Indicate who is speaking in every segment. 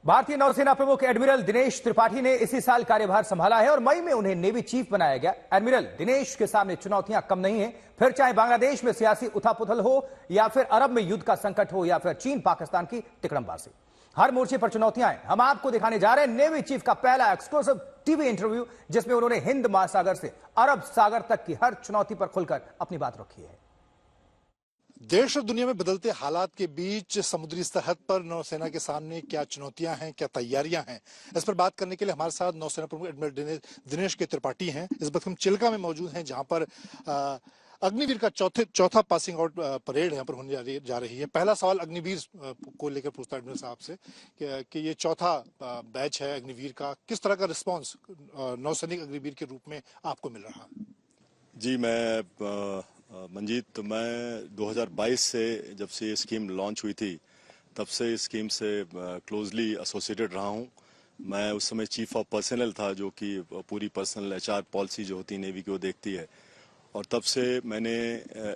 Speaker 1: भारतीय नौसेना प्रमुख एडमिरल दिनेश त्रिपाठी ने इसी साल कार्यभार संभाला है और मई में उन्हें नेवी चीफ बनाया गया। एडमिरल दिनेश के सामने चुनौतियां कम नहीं है, फिर चाहे बांग्लादेश में सियासी उथापुथल हो या फिर अरब में युद्ध का संकट हो या फिर चीन पाकिस्तान की तिकड़मबाजी, हर मोर्चे पर चुनौतियां हैं। हम आपको दिखाने जा रहे हैं नेवी चीफ का पहला एक्सक्लूसिव टीवी इंटरव्यू, जिसमें उन्होंने हिंद महासागर से अरब सागर तक की हर चुनौती पर खुलकर अपनी बात रखी है।
Speaker 2: देश और दुनिया में बदलते हालात के बीच समुद्री सरहद पर नौसेना के सामने क्या चुनौतियां हैं, क्या तैयारियां हैं, इस पर बात करने के लिए हमारे साथ नौसेना प्रमुख एडमिरल दिनेश के त्रिपाठी हैं। इस वक्त हम चिल्का में मौजूद हैं, जहां पर अग्निवीर का चौथा पासिंग आउट परेड यहाँ पर होने जा रही है। पहला सवाल अग्निवीर को लेकर पूछता एडमिरल साहब से कि ये चौथा बैच है अग्निवीर का, किस तरह का रिस्पॉन्स नौसैनिक अग्निवीर के रूप में आपको मिल रहा है?
Speaker 3: जी, मैं मंजीत, मैं 2022 से जब से ये स्कीम लॉन्च हुई थी तब से इस स्कीम से क्लोजली एसोसिएटेड रहा हूँ। मैं उस समय चीफ ऑफ पर्सनल था, जो कि पूरी पर्सनल एचआर पॉलिसी जो होती है नेवी की वो देखती है, और तब से मैंने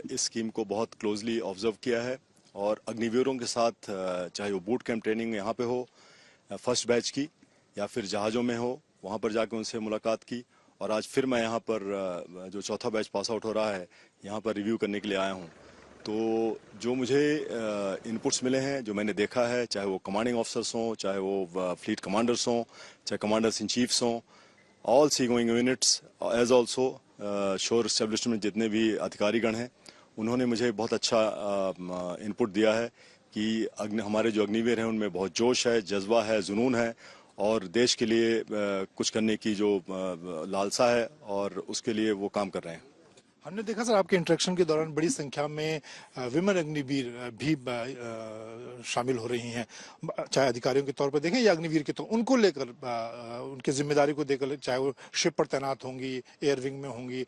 Speaker 3: इस स्कीम को बहुत क्लोजली ऑब्जर्व किया है। और अग्निवीरों के साथ चाहे वो बूट कैंप ट्रेनिंग यहाँ पे हो फर्स्ट बैच की या फिर जहाज़ों में हो, वहाँ पर जाकर उनसे मुलाकात की। और आज फिर मैं यहाँ पर जो चौथा बैच पास आउट हो रहा है, यहाँ पर रिव्यू करने के लिए आया हूँ। तो जो मुझे इनपुट्स मिले हैं, जो मैंने देखा है, चाहे वो कमांडिंग ऑफिसर्स हों, चाहे वो फ्लीट कमांडर्स हों, चाहे कमांडर्स इन चीफ्स हों, ऑल सी गोइंग यूनिट्स एज ऑल्सो शोर एस्टेब्लिशमेंट जितने भी अधिकारीगण हैं, उन्होंने मुझे बहुत अच्छा इनपुट दिया है कि हमारे जो अग्निवीर हैं उनमें बहुत जोश है, जज्बा है, जुनून है और देश के लिए कुछ करने की जो लालसा है और उसके लिए वो काम कर रहे हैं।
Speaker 2: हमने देखा सर, आपके इंटरेक्शन के दौरान बड़ी संख्या में विमेन अग्निवीर भी शामिल हो रही हैं, चाहे अधिकारियों के तौर पर देखें या अग्निवीर के तौर, उनको लेकर उनकी जिम्मेदारी को देकर, चाहे वो शिप पर तैनात होंगी, एयर विंग में होंगी,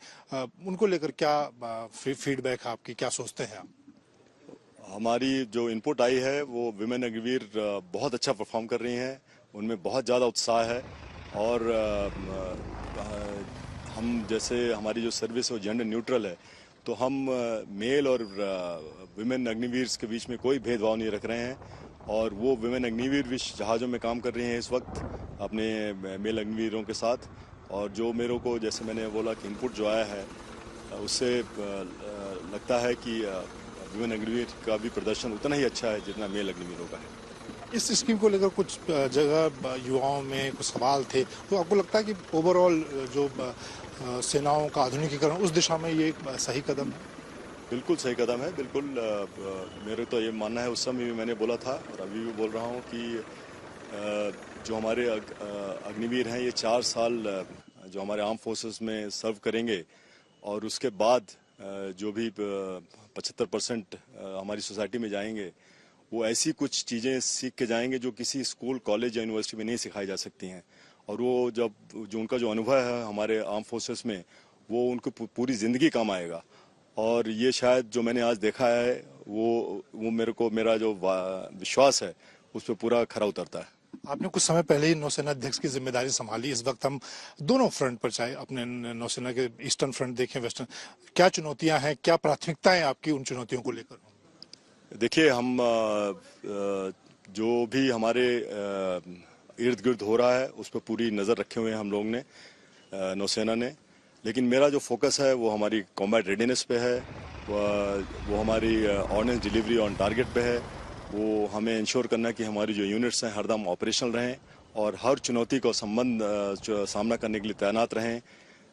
Speaker 2: उनको लेकर क्या फीडबैक है आपकी, क्या सोचते हैं आप?
Speaker 3: हमारी जो इनपुट आई है वो विमेन अग्निवीर बहुत अच्छा परफॉर्म कर रही हैं, उनमें बहुत ज़्यादा उत्साह है। और हम जैसे हमारी जो सर्विस है वो जेंडर न्यूट्रल है, तो हम मेल और विमेन अग्निवीर के बीच में कोई भेदभाव नहीं रख रहे हैं। और वो विमेन अग्निवीर भी जहाज़ों में काम कर रही हैं इस वक्त अपने मेल अग्निवीरों के साथ। और जो मेरे को, जैसे मैंने बोला कि इनपुट जो आया है, उससे लगता है कि विमेन अग्निवीर का भी प्रदर्शन उतना ही अच्छा है जितना मेल अग्निवीरों का है।
Speaker 2: इस स्कीम को लेकर कुछ जगह युवाओं में कुछ सवाल थे, तो आपको लगता है कि ओवरऑल जो सेनाओं का आधुनिकीकरण, उस दिशा में ये सही कदम है?
Speaker 3: बिल्कुल सही कदम है, बिल्कुल। मेरे तो ये मानना है, उस समय भी मैंने बोला था और अभी भी बोल रहा हूँ कि जो हमारे अग्निवीर हैं ये 4 साल जो हमारे आर्म फोर्सेस में सर्व करेंगे और उसके बाद जो भी 75% हमारी सोसाइटी में जाएंगे, वो ऐसी कुछ चीज़ें सीख के जाएंगे जो किसी स्कूल, कॉलेज या यूनिवर्सिटी में नहीं सिखाई जा सकती हैं। और वो जब जो उनका जो अनुभव है हमारे आर्म फोर्सेस में, वो उनको पूरी ज़िंदगी काम आएगा। और ये शायद जो मैंने आज देखा है वो मेरा जो विश्वास है उस पर पूरा खरा उतरता है।
Speaker 2: आपने कुछ समय पहले ही नौसेना अध्यक्ष की जिम्मेदारी संभाली। इस वक्त हम दोनों फ्रंट पर, चाहे अपने नौसेना के ईस्टर्न फ्रंट देखें, वेस्टर्न, क्या चुनौतियां हैं, क्या प्राथमिकताएं आपकी उन चुनौतियों को लेकर?
Speaker 3: देखिए, हम जो भी हमारे इर्द गिर्द हो रहा है उस पर पूरी नज़र रखे हुए हैं हम लोग ने, नौसेना ने। लेकिन मेरा जो फोकस है वो हमारी कॉम्बैट रेडीनेस पे है, वो हमारी ऑर्डिनेंस डिलीवरी ऑन टारगेट पे है। वो हमें इंश्योर करना कि हमारी जो यूनिट्स हैं हरदम ऑपरेशनल रहें और हर चुनौती का सामना करने के लिए तैनात रहें,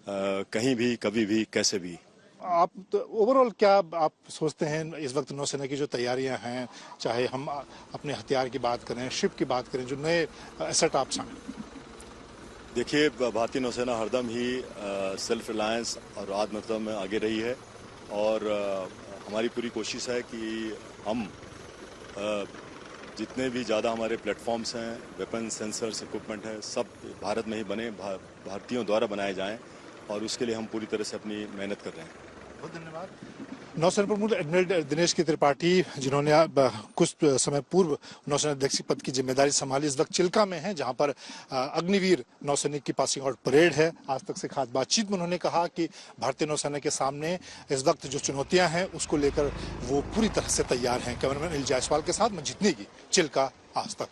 Speaker 3: कहीं भी, कभी भी, कैसे भी।
Speaker 2: आप तो ओवरऑल क्या आप सोचते हैं इस वक्त नौसेना की जो तैयारियां हैं, चाहे हम अपने हथियार की बात करें, शिप की बात करें, जो नए एसेट आप शामिल?
Speaker 3: देखिए, भारतीय नौसेना हरदम ही सेल्फ रिलायंस और आत्मनिर्भरता में आगे रही है और हमारी पूरी कोशिश है कि हम जितने भी ज़्यादा हमारे प्लेटफॉर्म्स हैं, वेपन, सेंसर्स, इक्विपमेंट हैं, सब भारत में ही बने, भारतीयों द्वारा बनाए जाएं और उसके लिए हम पूरी तरह से अपनी मेहनत कर रहे हैं।
Speaker 2: बहुत धन्यवाद। नौसेना प्रमुख एडमिरल दिनेश के त्रिपाठी, जिन्होंने कुछ समय पूर्व नौसेना अध्यक्ष पद की जिम्मेदारी संभाली, इस वक्त चिल्का में हैं, जहां पर अग्निवीर नौसैनिक की पासिंग आउट परेड है। आज तक से खास बातचीत में उन्होंने कहा कि भारतीय नौसेना के सामने इस वक्त जो चुनौतियां हैं उसको लेकर वो पूरी तरह से तैयार हैं। कैमरामैन अनिल जायसवाल के साथ मैं जीतने की चिल्का, आज तक।